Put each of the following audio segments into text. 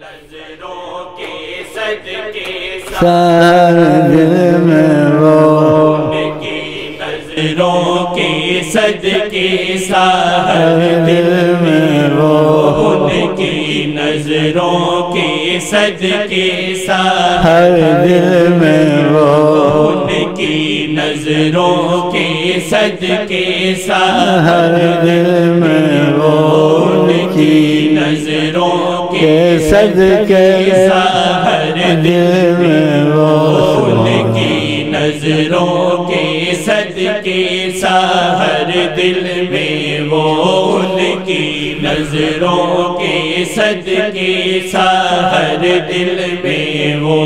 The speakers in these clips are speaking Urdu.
نظروں کے صدقے سحر دل میں وہ ان کی نظروں کے صدقے سحر دل میں وہ ان کی نظروں کے صدقے سحر دل میں وہ ان کی نظروں کے صدقے سحر دل میں وہ ان کی نظروں کے صدقے سحر دل میں وہ ان کی نظروں کے صدقے سحر دل میں وہ ان کی نظروں کے صدقے سحر دل میں وہ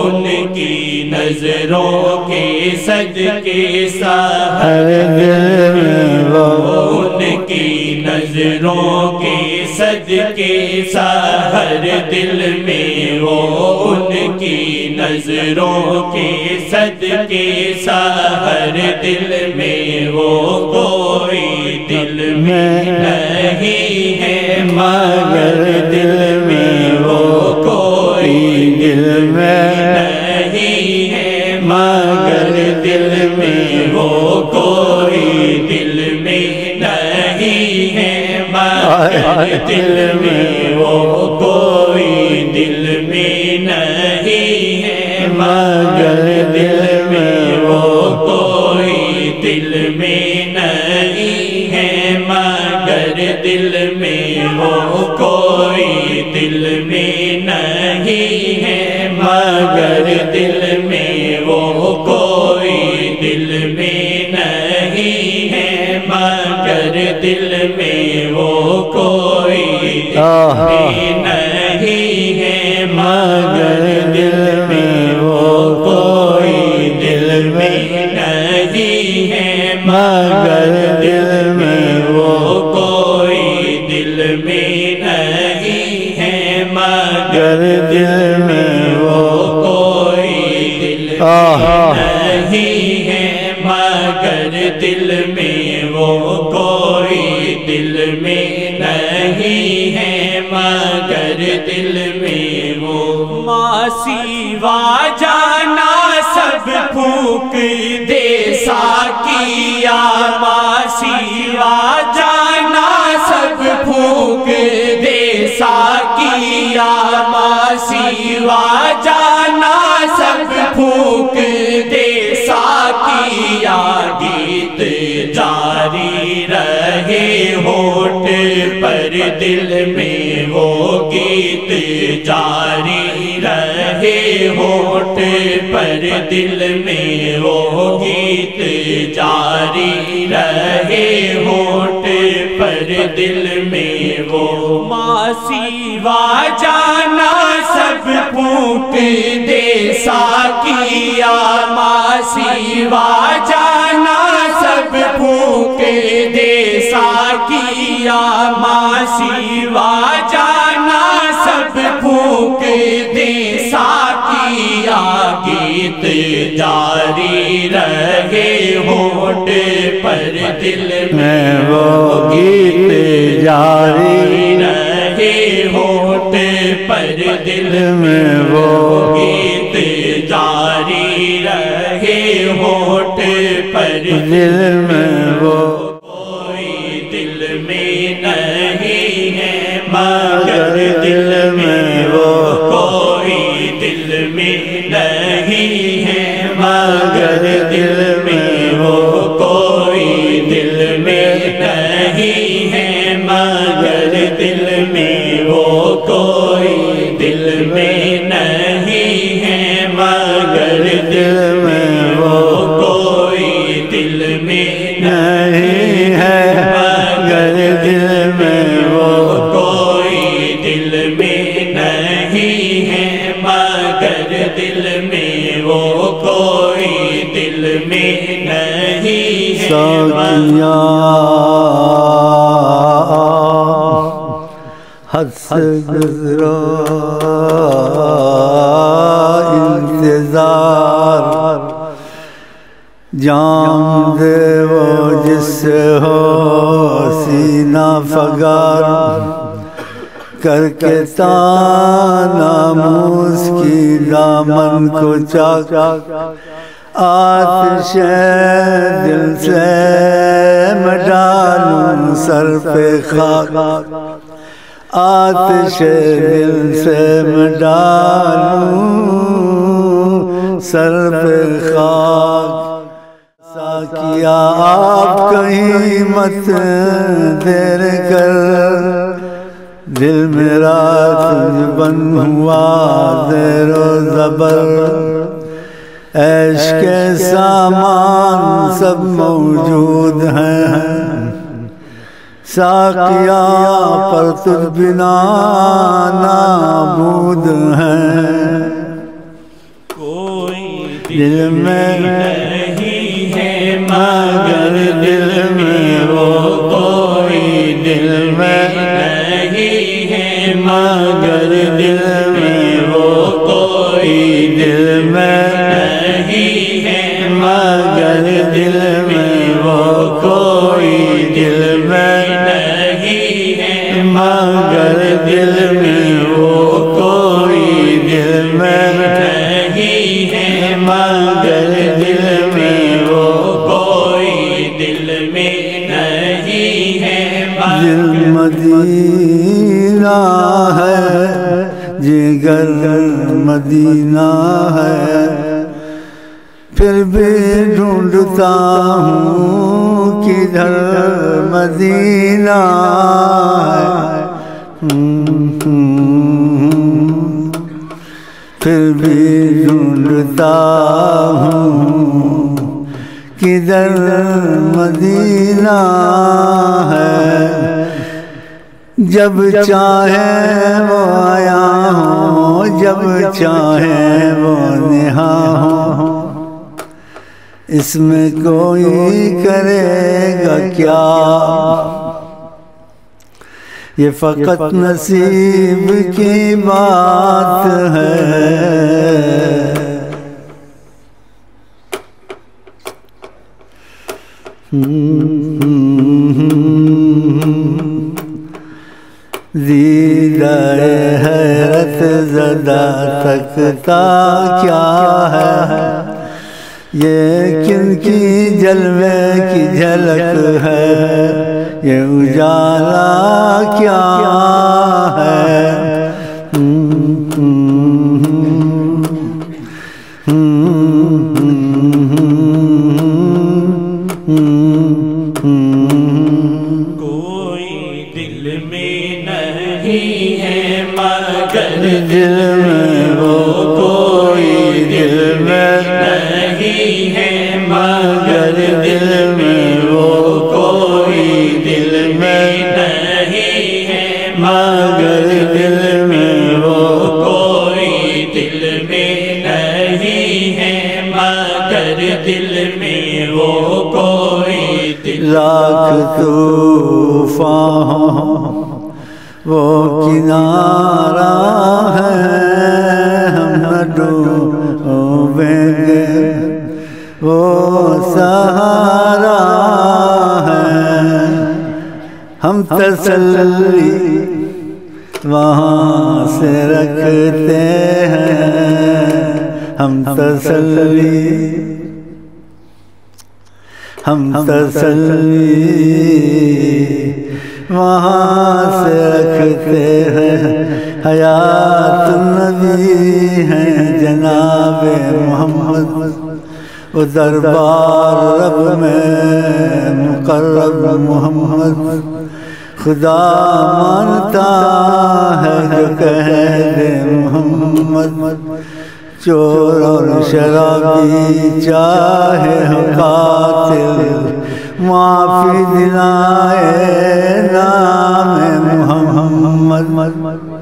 ان کی نظروں کے صدقے سحر دل میں وہ ان کی نظروں کے صدقے سحر دل میں وہ ان کی نظروں کے صدقے سحر دل میں وہ کوئی دل میں نہیں ہے مگر دل میں وہ کوئی دل میں نہیں ہے مگر دل میں وہ کوئی دل میں نہیں ہے مگر دل میں وہ کوئی دل میں نہیں ہے مگر دل میں وہ کوئی دل میں نہیں ہے مگر دل میں وہ کوئی دل میں نہیں ہے مگر دل میں وہ کوئی دل میں نہیں ہے مگر دل میں وہ کوئی نہیں ہے مگر دل میں وہ کوئی دل میں نہیں ہے مگر دل میں وہ کوئی دل میں نہیں ہے مگر دل میں وہ کوئی دل نہیں ہے مگر دل میں وہ کوئی دل میں نہیں ہے مگر دل میں وہ ماسی وا جانا سب پھونک دے ساکیا ماسی وا جانا سب پھونک دے ساکیا ماسی وا جانا سب پھونک دے ساکیا گیت جاری رہے ہونٹ پر دل میں وہ گیت جاری رہے ہونٹ پر دل میں وہ گیت جاری رہے ہونٹ پر دل میں وہ ماسی وا جانا سب پھونک دے ساکیا ماسی وا جانا سب پھونک دے ساکیا ماسی وا جانا سب پھونک دے ساکیا گیت جاری رہے ہونٹ پر دل میں وہ گیت جاری رہے ہونٹ پر دل میں وہ گیت جاری رہے ہونٹ پر دل میں وہ کوئی دل میں نہیں ہے مگر دل میں وہ کوئی دل میں نہیں ہے مگر دل میں وہ کوئی دل میں نہیں ہے مگر دل میں وہ کوئی دل میں نہیں ہے مگر دل میں وہ کوئی دل میں نہیں ہے مگر دل میں وہ کوئی دل میں نہیں ہے مگر دل میں وہ کوئی دل میں نہیں ہے حد سے گزرو انتظار جام دے وہ جس سے ہو سینہ فگار کر کے ناموس کی دامن کو چاک آتش دل سے میں ڈالوں سر پہ خاک آتش دل سے میں ڈالوں سر پہ خاک ساقیا آپ کہیں مت دیر کر دل میرا تجھ بن ہوا زیر و زبر عیش کے سامان سب موجود ہیں ساقیا پر تجھ بنا نابود ہیں کوئی دل میں نہیں ہے مگر دل میں وہ کوئی دل میں نہیں ہے مگر دل میں وہ کوئی دل میں نہیں ہے مگر دل میں وہ کوئی دل میں نہیں ہے مگر دل میں وہ کوئی دل میں نہیں ہے مگر دل میں وہ کوئی دل میں نہیں ہے دل مدینہ ہے جگر مدینہ ہے پھر بھی ڈھونڈتا ہوں کدھر مدینہ ہے پھر بھی ڈھونڈتا ہوں کدھر مدینہ ہے جب چاہے وہ آیا ہوں جب چاہے وہ نہاں ہوں اس میں کوئی کرے گا کیا یہ فقط نصیب کی بات ہے دیدہ حیرت زدہ تکتا کیا ہے یہ کن کی جلوے کی جھلک ہے یہ اجالا کیا ہے کوئی دل میں نہیں ہے مگر دل میں وہ کوئی دل میں نہیں ہے مگر دل میں وہ کوئی دل میں نہیں ہے مگر دل میں وہ کوئی دل میں نہیں ہے مگر دل میں وہ کوئی دل لاکھ طوفان وہ کنارہ ہے ہم ڈوبیں گے وہ سہارا ہے ہم تسلی وہاں سے رکھتے ہیں ہم تسلی وہاں سے رکھتے ہیں حیات النبی ہیں جناب محمد وہ دربار رب میں مقرب محمد خدا مانتا ہے جو کہہ دے محمد چور اور شرابی چاہے ہو قاتل معافی دلائے نام محمد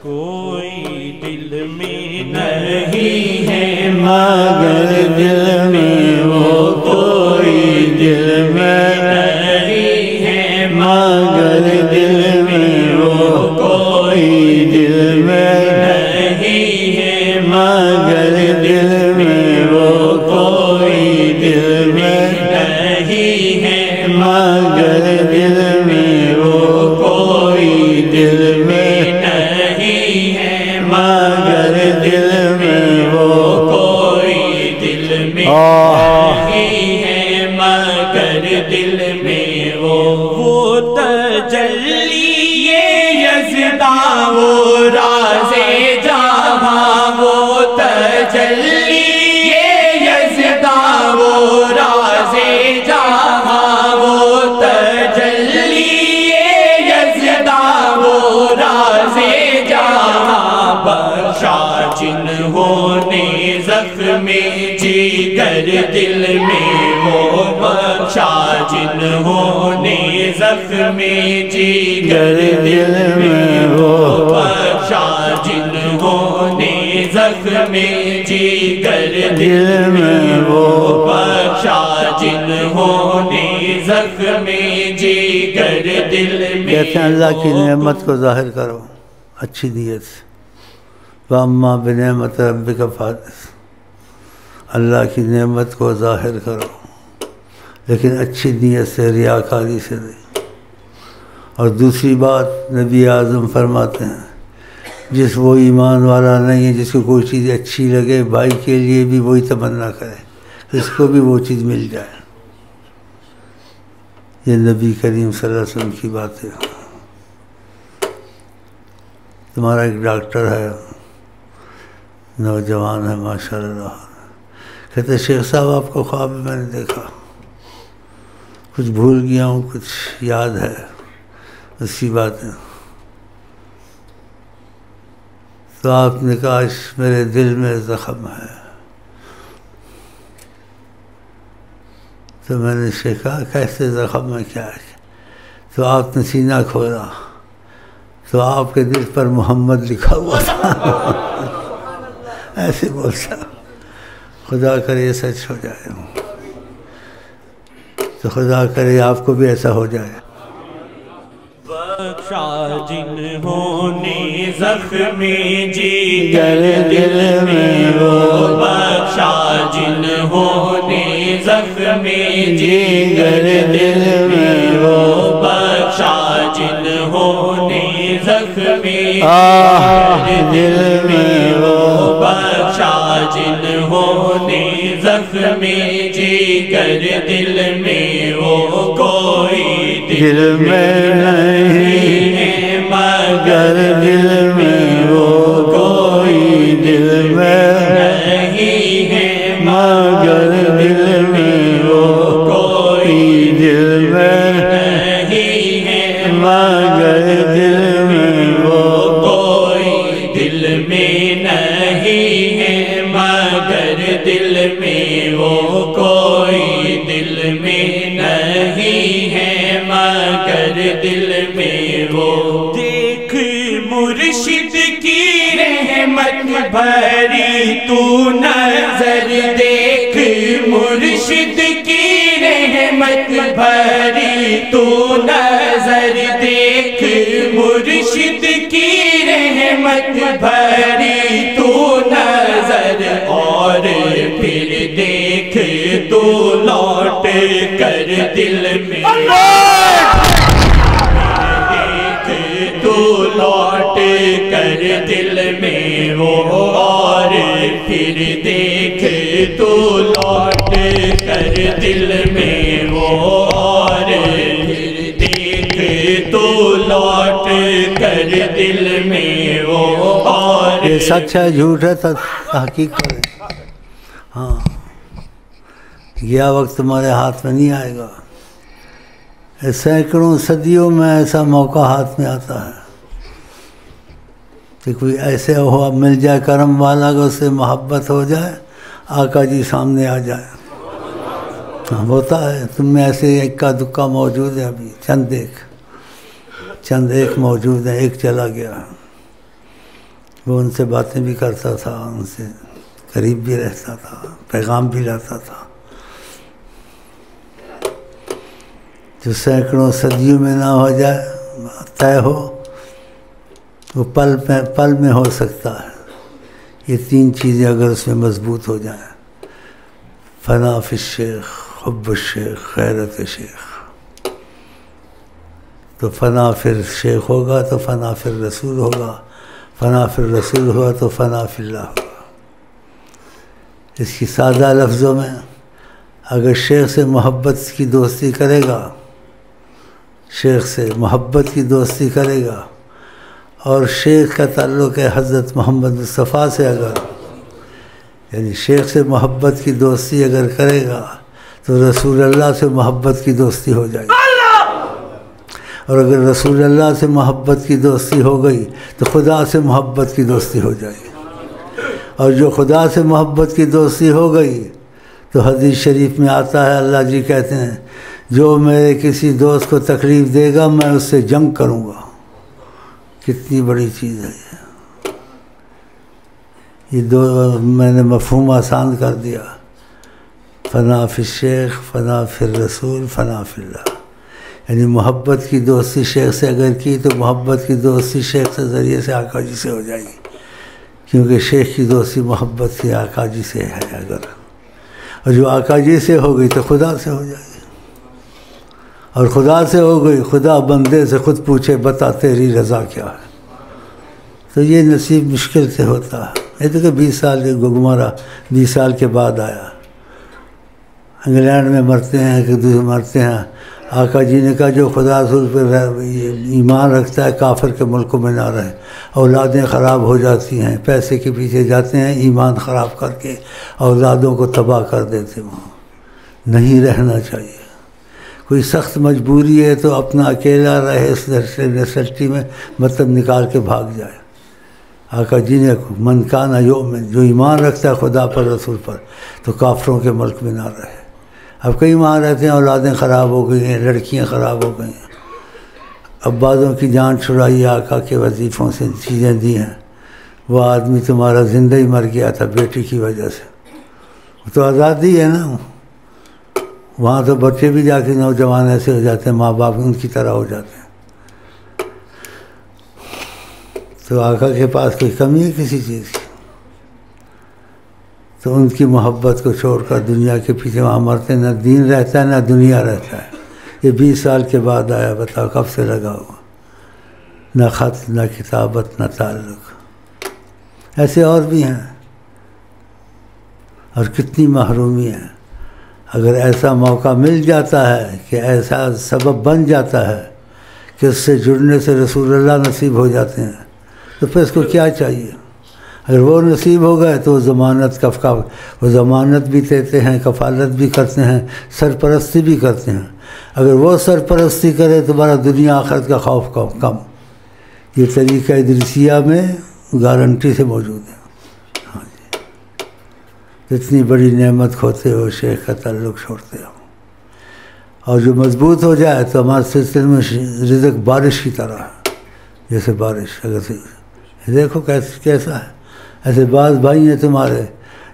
کوئی دل میں نہیں ہے مگر دل میں وہ کوئی دل میں نہیں ہے مگر دل میں وہ کوئی دل میں نہیں ہے مگر دل میں وہ کوئی دل میں نہیں ہے مگر دل میں وہ کوئی دل میں نہیں مگر دل میں وہ کوئی دل میں نہیں ہے مگر دل میں وہ تجلی یزداں وہ راز جہاں وہ تجلی یزداں وہ راز جہاں وہ تجلی یزداں وہ راز جہاں بخشا جنہوں نے زخم جگر دل میں وہ بخشا جنہوں نے زخم جگر دل میں وہ بخشا جنہوں نے زخم جگر دل میں وہ بخشا جنہوں نے زخم جگر دل میں کہتے ہیں اللہ کی نعمت کو ظاہر کرو اچھی نیت سے وَأَمَّا بِنِعْمَةِ رَبِّكَ فَحَدِّثْ اللہ کی نعمت کو ظاہر کرو لیکن اچھی نیت سے ریاکاری سے نہیں اور دوسری بات نبی اعظم فرماتے ہیں جس وہ ایمان والا نہیں ہے جس کو کوئی چیز اچھی لگے بھائی کے لیے بھی وہی تمنا کرے اس کو بھی وہ چیز مل جائے یہ نبی کریم صلی اللہ علیہ وسلم کی بات ہے تمہارا ایک ڈاکٹر ہے نوجوان ہے ماشاء اللہ کہتے شیخ صاحب آپ کو خواب میں میں نے دیکھا کچھ بھول گیا ہوں کچھ یاد ہے اسی باتیں تو آپ نے کہا میرے دل میں زخم ہے تو میں نے کہا کیسے زخم ہے کیا ہے تو آپ نے سینہ کھولا تو آپ کے دل پر محمد لکھا ہوا تھا ایسے بولتا خدا کرے یہ سچ ہو جائے تو خدا کرے آپ کو بھی ایسا ہو جائے بخشا جنہوں نے زخم جگر دل میں وہ بخشا جنہوں نے زخم جگر دل میں وہ بخشا جنہوں نے زخم دل میں وہ بخشا جنہوں نے زخم جگر دل میں وہ کوئی دل میں نہیں ہے مگر دل میں وہ کوئی دل میں نہیں ہے مگر دل میں وہ کوئی دل میں نہیں ہے مگر دل میں وہ کوئی دل میں نہیں ہے مگر دل میں وہ کوئی دل میں نہیں ہے مگر دل میں وہ دیکھ مرشد کی رحمت بھری تو نظر دیکھ مرشد کی رحمت بھری تو نظر دیکھ مرشد کی رحمت بھری تو نظر اور پھر دیکھ تو لوٹ کر دل میں دیکھ تو لوٹ کر دل میں وہ اور پھر دیکھ تو لوٹ کر دل میں وہ اور پھر دیکھ تو لوٹ کر دل میں وہ اور یہ سچ ہے جھوٹ ہے تحقیق کرے ہاں گیا وقت تمہارے ہاتھ میں نہیں آئے گا سینکڑوں صدیوں میں ایسا موقع ہاتھ میں آتا ہے کہ کوئی ایسے ہوا مل جائے کرم والا کہ اس سے محبت ہو جائے آقا جی سامنے آ جائے ہوتا ہے تم میں ایسے اکا دکا موجود ہے ابھی چند ایک موجود ہیں ایک چلا گیا وہ ان سے باتیں بھی کرتا تھا ان سے قریب بھی رہتا تھا پیغام بھی لاتا تھا جو سینکڑوں صدیوں میں نہ ہو جائے طے ہو وہ پل میں ہو سکتا ہے یہ تین چیزیں اگر اس میں مضبوط ہو جائیں فنا فی الشیخ حب الشیخ غیرت شیخ تو فنا فی الشیخ ہوگا تو فنا فی الرسول ہوگا فنا فی الرسول ہوا تو فنا فی اللہ ہوا۔ اس کی سادہ لفظوں میں اگر شیخ سے محبت کی دوستی کرے گا، شیخ سے محبت کی دوستی کرے گا، اور شیخ کا تعلق ہے حضرت محمد مصطفیٰ سے، اگر یعنی شیخ سے محبت کی دوستی اگر کرے گا تو رسول اللہ سے محبت کی دوستی ہو جائے گی، اور اگر رسول اللہ سے محبت کی دوستی ہو گئی تو خدا سے محبت کی دوستی ہو جائے گی، اور جو خدا سے محبت کی دوستی ہو گئی تو حدیث شریف میں آتا ہے، اللہ جی کہتے ہیں جو میرے کسی دوست کو تکلیف دے گا میں اس سے جنگ کروں گا۔ کتنی بڑی چیز ہے یہ دو میں نے مفہوم آسان کر دیا، فنا فی الشیخ، فنا فی الرسول، فنا فی اللہ۔ یعنی محبت کی دوستی شیخ سے اگر کی تو محبت کی دوستی شیخ کے ذریعے سے آقا جی سے ہو جائے گی، کیونکہ شیخ کی دوستی محبت کی آقا جی سے ہے اگر، اور جو آقا جی سے ہو گئی تو خدا سے ہو جائے گی، اور خدا سے ہو گئی خدا بندے سے خود پوچھے بتا تیری رضا کیا ہے۔ تو یہ نصیب مشکل سے ہوتا ہے۔ یہ تو کہ 20 سال کے گگمارا 20 سال کے بعد آیا، انگلینڈ میں مرتے ہیں کہ دوسرے مرتے ہیں، آقا جی نے کہا جو خدا رسول پر ایمان رکھتا ہے کافر کے ملکوں میں نہ رہے، اولادیں خراب ہو جاتی ہیں، پیسے کے پیچھے جاتے ہیں، ایمان خراب کر کے اولادوں کو تباہ کر دیتے، وہاں نہیں رہنا چاہیے۔ کوئی سخت مجبوری ہے تو اپنا اکیلا رہے اس نسلٹی میں، مطلب نکال کے بھاگ جائے۔ آقا جی نے من کان یؤمن، جو ایمان رکھتا ہے خدا پر رسول پر تو کافروں کے ملک میں نہ رہے۔ اب کئی وہاں رہتے ہیں، اولادیں خراب ہو گئی ہیں، لڑکیاں خراب ہو گئی ہیں، اب بعضوں کی جان چھڑائی آقا کے وظیفوں سے، چیزیں دی ہیں۔ وہ آدمی تمہارا زندہ ہی مر گیا تھا بیٹی کی وجہ سے، وہ تو آزادی ہے نا۔ وہاں تو بچے بھی جا کے نوجوان ایسے ہو جاتے ہیں، ماں باپ ان کی طرح ہو جاتے ہیں۔ تو آقا کے پاس کوئی کمی ہے کسی چیز کی؟ تو ان کی محبت کو چھوڑ کر دنیا کے پیچھے وہاں مرتے، نہ دین رہتا ہے نہ دنیا رہتا ہے۔ یہ 20 سال کے بعد آیا، بتاؤ کب سے لگا ہوا، نہ خط نہ کتابت نہ تعلق۔ ایسے اور بھی ہیں، اور کتنی محرومی ہے۔ اگر ایسا موقع مل جاتا ہے کہ ایسا سبب بن جاتا ہے کہ اس سے جڑنے سے رسول اللہ نصیب ہو جاتے ہیں تو پھر اس کو کیا چاہیے؟ اگر وہ نصیب ہو گئے تو وہ ضمانت بھی دیتے ہیں، کفالت بھی کرتے ہیں، سرپرستی بھی کرتے ہیں۔ اگر وہ سرپرستی کرے تو بڑا دنیا آخرت کا خوف کم۔ یہ طریقہ ادریسیہ میں گارنٹی سے موجود ہے۔ ہاں جی، اتنی بڑی نعمت کھوتے ہو، شیخ کا تعلق چھوڑتے ہو، اور جو مضبوط ہو جائے تو ہمارے سلسلے میں رزق بارش کی طرح ہے، جیسے بارش۔ اگر دیکھو کیسا ہے، ایسے بعض بھائی ہیں تمہارے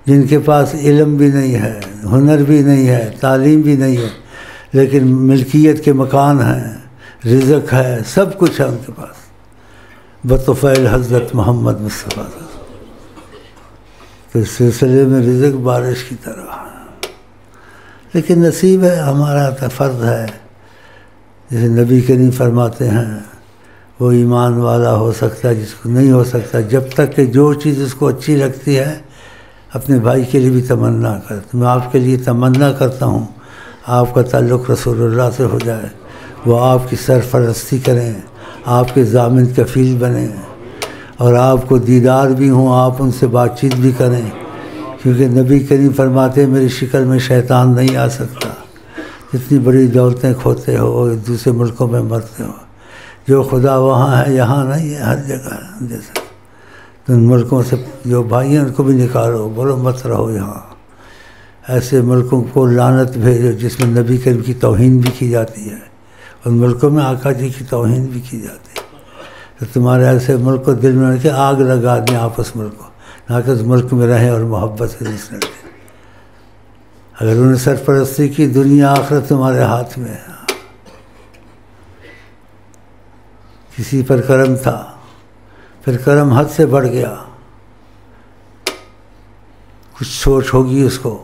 جن کے پاس علم بھی نہیں ہے، ہنر بھی نہیں ہے، تعلیم بھی نہیں ہے، لیکن ملکیت کے مکان ہیں، رزق ہے، سب کچھ ہے ان کے پاس، بطفیل حضرت محمد مصطفیٰ۔ تو اس سلسلے میں رزق بارش کی طرح ہے، لیکن نصیب ہے، ہمارا فرض ہے۔ جیسے نبی کریم فرماتے ہیں وہ ایمان والا ہو سکتا ہے جس کو نہیں ہو سکتا، جب تک کہ جو چیز اس کو اچھی لگتی ہے اپنے بھائی کے لیے بھی تمنا کر۔ تو میں آپ کے لیے تمنا کرتا ہوں آپ کا تعلق رسول اللہ سے ہو جائے، وہ آپ کی سرپرستی کریں، آپ کے ضامن کفیل بنیں، اور آپ کو دیدار بھی ہوں، آپ ان سے بات چیت بھی کریں، کیونکہ نبی کریم فرماتے ہیں میری شکل میں شیطان نہیں آ سکتا۔ جتنی بڑی دولتیں کھوتے ہو، دوسرے ملکوں میں مرتے ہو، جو خدا وہاں ہے یہاں نہیں ہے، ہر جگہ ہے۔ جیسے تو ان ملکوں سے جو بھائی ہیں ان کو بھی نکالو، بولو مت رہو یہاں۔ ایسے ملکوں کو لعنت بھیجو جس میں نبی کریم کی توہین بھی کی جاتی ہے، ان ملکوں میں آقا جی کی توہین بھی کی جاتی ہے۔ تو تمہارے ایسے ملک کو دل میں رکھ کے آگ لگا دیں آپ اس ملک کو، نہ کہ اس ملک میں رہیں اور محبت سے نسل دیں۔ اگر انہیں سرپرستی کی، دنیا آخرت تمہارے ہاتھ میں ہے۔ کسی پر کرم تھا، پھر کرم حد سے بڑھ گیا، کچھ سوچ ہوگی اس کو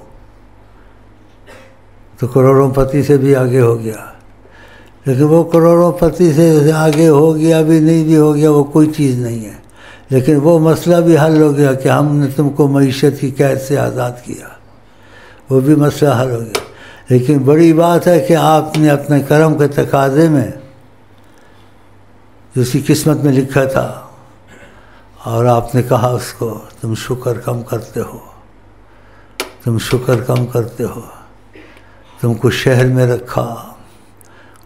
تو کروڑوں پتی سے بھی آگے ہو گیا، لیکن وہ کروڑوں پتی سے آگے ہو گیا بھی نہیں بھی ہو گیا، وہ کوئی چیز نہیں ہے، لیکن وہ مسئلہ بھی حل ہو گیا کہ ہم نے تم کو معیشت کی قید سے آزاد کیا، وہ بھی مسئلہ حل ہو گیا۔ لیکن بڑی بات ہے کہ آپ نے اپنے کرم کے تقاضے میں جو اسی قسمت میں لکھا تھا، اور آپ نے کہا اس کو تم شکر کم کرتے ہو، تم شکر کم کرتے ہو، تم کو شہر میں رکھا،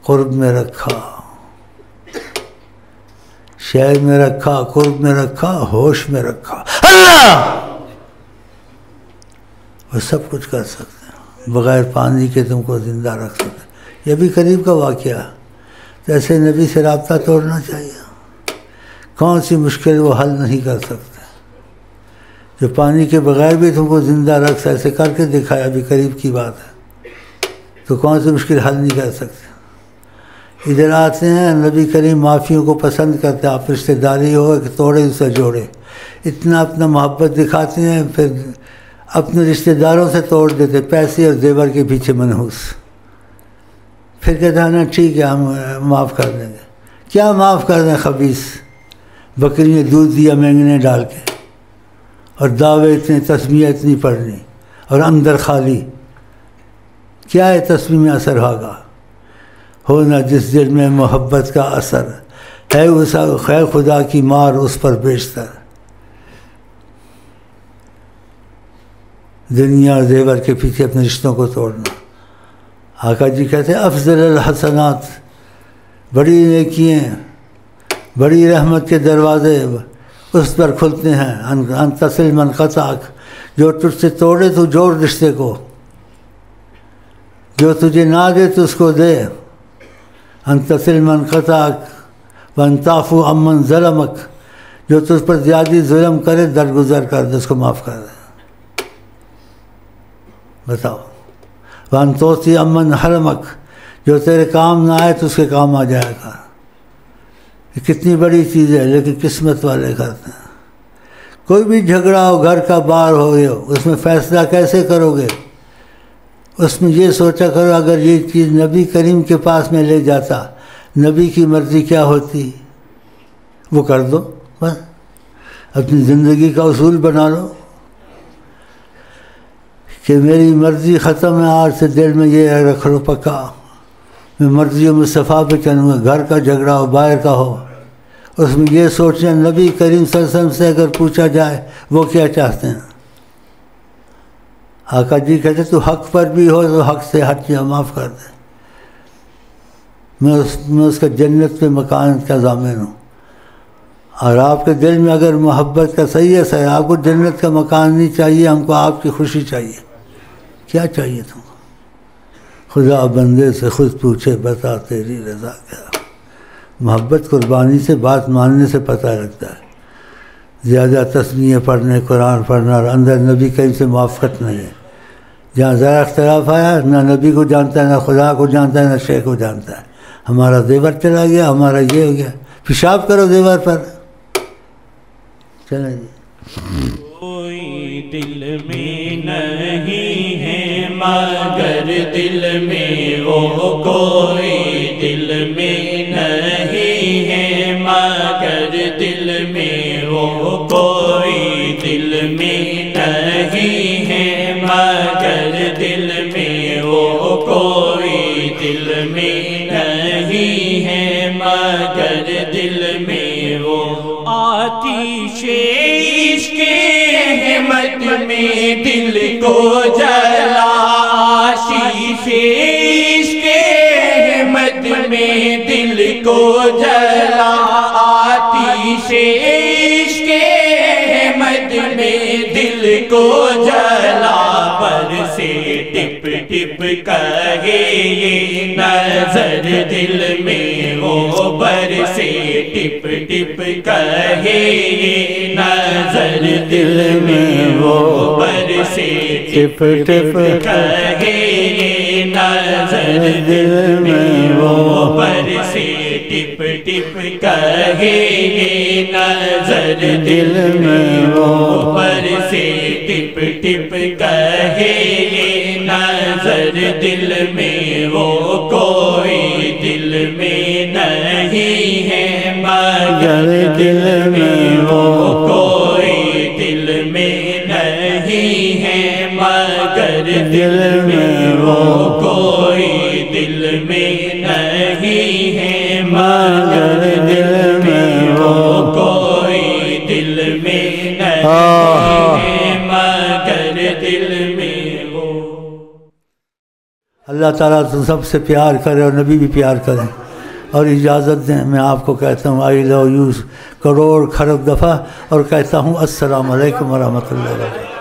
قرب میں رکھا، شہر میں رکھا، قرب میں رکھا، ہوش میں رکھا، اللہ وہ سب کچھ کر سکتے ہیں، بغیر پانی کے تم کو زندہ رکھ سکتے ہیں۔ یہ بھی قریب کا واقعہ، تو ایسے نبی سے رابطہ توڑنا چاہیے۔ کون سی مشکل وہ حل نہیں کر سکتے، جو پانی کے بغیر بھی تم کو زندہ رکھ سکتے، ایسے کر کے دکھایا، ابھی قریب کی بات ہے، تو کون سی مشکل حل نہیں کر سکتے۔ ادھر آتے ہیں، نبی کریم معافیوں کو پسند کرتے ہیں، آپ رشتہ داری ہو کہ توڑے اسے جوڑے، اتنا اپنا محبت دکھاتے ہیں، پھر اپنے رشتہ داروں سے توڑ دیتے، پیسے اور زیور کے پیچھے منحوس، پھر کہتے ہیں نا ٹھیک ہے ہم معاف کر دیں گے۔ کیا معاف کر دیں؟ خبیث بکری نے دودھ دیا مینگنے ڈال کے، اور دعوے اتنے، تسمیہ اتنی پڑھنی، اور اندر خالی، کیا ہے تسمیہ میں اثر ہوگا؟ ہونا جس دل میں محبت کا اثر ہے، اس خیر خدا کی مار اس پر بیشتر، دنیا اور زیور کے پیچھے اپنے رشتوں کو توڑنا۔ آقا جی کہتے ہیں افضل الحسنات، بڑی نیکیاں، بڑی رحمت کے دروازے اس پر کھلتے ہیں، ان تصل من قطعک، جو تجھ سے توڑے تو جوڑ رشتے کو، جو تجھے نہ دے تو اس کو دے، ان تصل من قطعک وان تعفو عمن ظلمک، جو تجھ پر زیادہ ظلم کرے درگزر کر دے، اس کو معاف کر دے۔ بتاؤ، وان توسی عمن حرمک، جو تیرے کام نہ آئے تو اس کے کام آ جائے گا۔ یہ کتنی بڑی چیز ہے، لیکن قسمت والے کرتے ہیں۔ کوئی بھی جھگڑا ہو، گھر کا بار ہو گیا، اس میں فیصلہ کیسے کرو گے؟ اس میں یہ سوچا کرو اگر یہ چیز نبی کریم کے پاس میں لے جاتا، نبی کی مرضی کیا ہوتی، وہ کر دو، بس اپنی زندگی کا اصول بنا لو کہ میری مرضی ختم ہے، آج سے دل میں یہ رکھ لو پکا، میں مرضی و مصطفیٰ پہ چلوں گا۔ گھر کا جھگڑا ہو، باہر کا ہو، اس میں یہ سوچنا نبی کریم صلی اللہ علیہ وسلم سے اگر پوچھا جائے وہ کیا چاہتے ہیں۔ آقا جی کہتے تو حق پر بھی ہو تو حق سے ہٹ جا، معاف کر دے، میں اس کا جنت پہ مکان کا ضامن ہوں۔ اور آپ کے دل میں اگر محبت کا صحیح اثر ہے، آپ کو جنت کا مکان نہیں چاہیے، ہم کو آپ کی خوشی چاہیے۔ کیا چاہیے تم کو؟ خدا بندے سے خود پوچھے بتا تیری رضا کیا۔ محبت قربانی سے، بات ماننے سے پتہ لگتا ہے۔ زیادہ تسمیہ پڑھنے، قرآن پڑھنا اور اندر نبی کریم سے موافقت نہیں ہے۔ جہاں ذرا اختلاف آیا، نہ نبی کو جانتا ہے، نہ خدا کو جانتا ہے، نہ شیخ کو جانتا ہے، ہمارا زیور چلا گیا، ہمارا یہ ہو گیا، پیشاب کرو زیور پر، چلیں جی۔ کوئی دل میں نہیں ہے مگر دل میں وہ، کوئی دل میں نہیں ہے مگر دل میں وہ، کوئی دل میں نہیں ہے مگر دل میں وہ، کوئی دل میں نہیں ہے مگر دل میں وہ، آتش عشق احمد میں دل کو جلا، آتش عشق احمد میں دل کو جلا، آتش عشق احمد میں دل کو جلا، برسے ٹپ ٹپ کہے یہ نظر دل میں وہ، برسے ٹپ ٹپ کہے یہ نظر دل میں وہ، برسے ٹپ ٹپ کہے یہ نظر دل میں وہ، برسے ٹپ ٹپ کہے یہ نظر دل میں وہ، برسے ٹپ ٹپ کہے یہ نظر دل میں وہ، کوئی دل میں نہیں ہے مگر دل میں وہ، دل میں وہ کوئی دل میں نہیں ہے، مگر دل میں وہ کوئی دل میں نہیں ہے، مگر دل میں وہ۔ اللہ تعالیٰ تو سب سے پیار کرے اور نبی بھی پیار کریں، اور اجازت دیں میں آپ کو کہتا ہوں آئی لو یو کروڑ کھرب دفعہ، اور کہتا ہوں السلام علیکم ورحمۃ اللہ وبرکاتہ۔